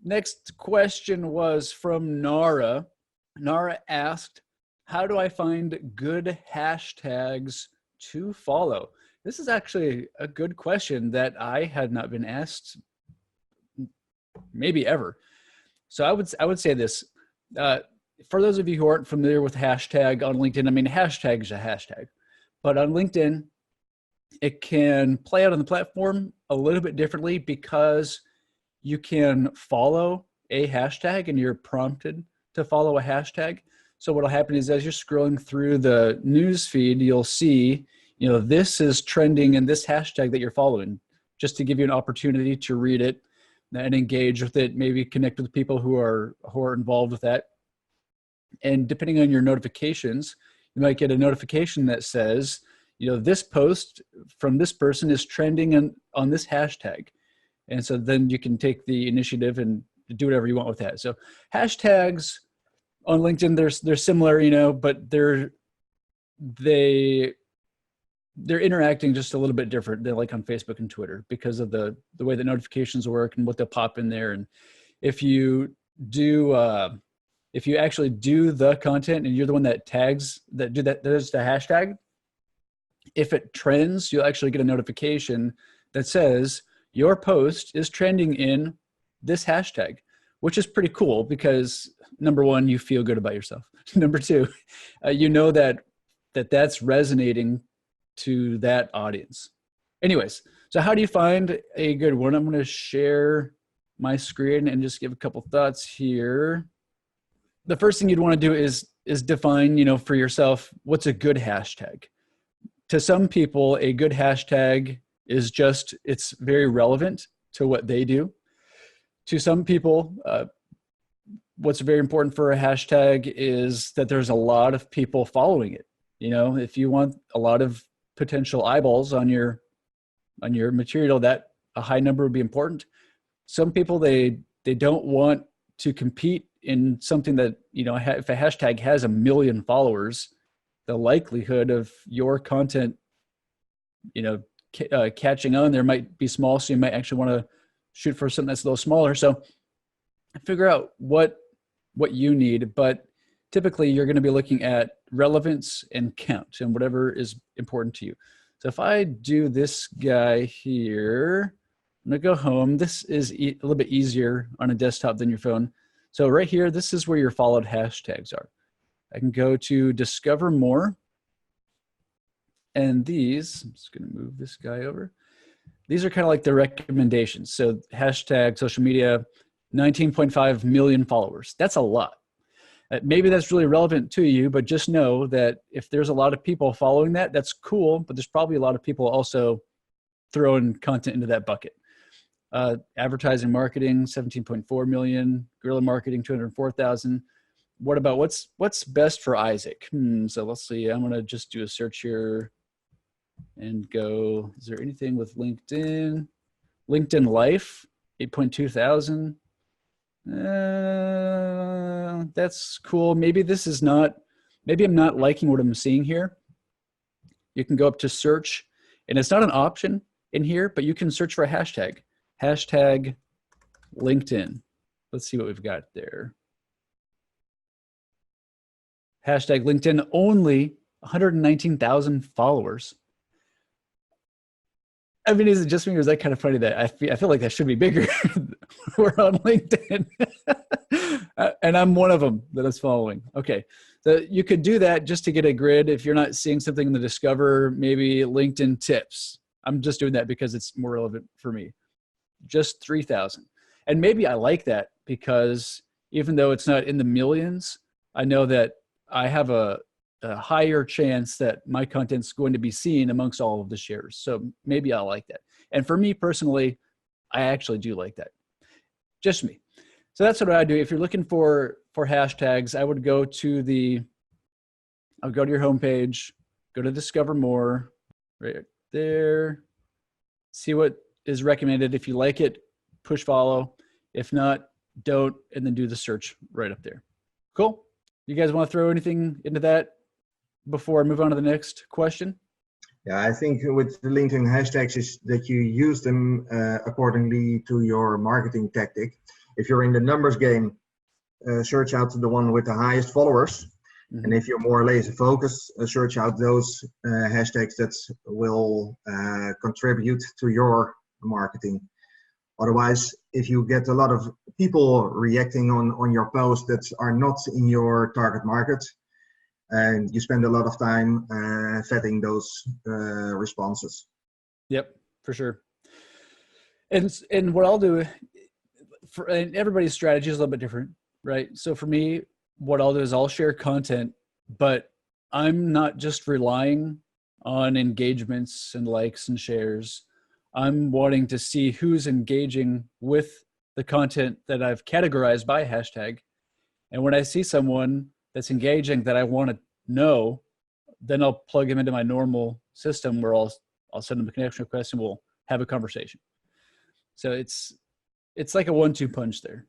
Next question was from Nara. Nara asked, how do I find good hashtags to follow? This is actually a good question that I had not been asked maybe ever. So I would say this, for those of you who aren't familiar with hashtag on LinkedIn, I mean, hashtag is a hashtag, but on LinkedIn, it can play out on the platform a little bit differently because you can follow a hashtag and you're prompted to follow a hashtag. So what'll happen is as you're scrolling through the news feed, you'll see, you know, this is trending in this hashtag that you're following, just to give you an opportunity to read it and engage with it, maybe connect with people who are involved with that. And depending on your notifications, you might get a notification that says, you know, this post from this person is trending on this hashtag. And so then you can take the initiative and do whatever you want with that. So hashtags on LinkedIn, they're similar, you know, but they're interacting just a little bit different than like on Facebook and Twitter because of the way the notifications work and what they'll pop in there. And if you actually do the content and you're the one that tags, that does the hashtag, if it trends, you'll actually get a notification that says your post is trending in this hashtag, which is pretty cool because number one, you feel good about yourself. Number two, you know that's resonating to that audience. Anyways, so how do you find a good one? I'm going to share my screen and just give a couple thoughts here. The first thing you'd want to do is define, you know, for yourself, what's a good hashtag. To some people, a good hashtag is just, it's very relevant to what they do. To some people, what's very important for a hashtag is that there's a lot of people following it. You know, if you want a lot of potential eyeballs on your material, that a high number would be important. Some people, they don't want to compete in something that, you know, if a hashtag has 1 million followers, the likelihood of your content, you know, catching on there might be small. So you might actually want to shoot for something that's a little smaller. So figure out what you need, but typically you're going to be looking at relevance and count and whatever is important to you. So if I do this guy here, I'm going to go home. This is a little bit easier on a desktop than your phone. So right here, this is where your followed hashtags are. I can go to discover more. And these, I'm just going to move this guy over. These are kind of like the recommendations. So hashtag social media, 19.5 million followers. That's a lot. Maybe that's really relevant to you, but just know that if there's a lot of people following that, that's cool, but there's probably a lot of people also throwing content into that bucket. Advertising marketing, 17.4 million, guerrilla marketing, 204,000. What about what's best for Isaac? So let's see, I'm gonna just do a search here and go, is there anything with LinkedIn? LinkedIn Life, 8.2 thousand. That's cool. Maybe this is not, maybe I'm not liking what I'm seeing here. You can go up to search, and it's not an option in here, but you can search for a hashtag. Hashtag LinkedIn. Let's see what we've got there. Hashtag LinkedIn, only 119,000 followers. I mean, is it just me, or is that kind of funny that I feel like that should be bigger? We're on LinkedIn. And I'm one of them that is following. Okay, so you could do that just to get a grid. If you're not seeing something in the Discover, maybe LinkedIn tips. I'm just doing that because it's more relevant for me. Just 3,000. And maybe I like that because even though it's not in the millions, I know that I have a higher chance that my content's going to be seen amongst all of the shares. So maybe I like that. And for me personally, I actually do like that. Just me. So that's what I do. If you're looking for hashtags, I would go to your homepage, go to Discover More, right there, see what is recommended. If you like it, push follow. If not, don't, and then do the search right up there. Cool. You guys want to throw anything into that before I move on to the next question? Yeah, I think with the LinkedIn hashtags is that you use them accordingly to your marketing tactic. if you're in the numbers game, search out the one with the highest followers. Mhm. And if you're more laser focused, search out those hashtags that will contribute to your marketing. Otherwise, if you get a lot of people reacting on your post that are not in your target market, and you spend a lot of time vetting those responses. Yep, for sure. And what I'll do and everybody's strategy is a little bit different, right? So for me, what I'll do is I'll share content, but I'm not just relying on engagements and likes and shares. I'm wanting to see who's engaging with the content that I've categorized by hashtag. And when I see someone that's engaging that I want to know, then I'll plug them into my normal system where I'll send them a connection request and we'll have a conversation. So it's like a 1-2 punch there.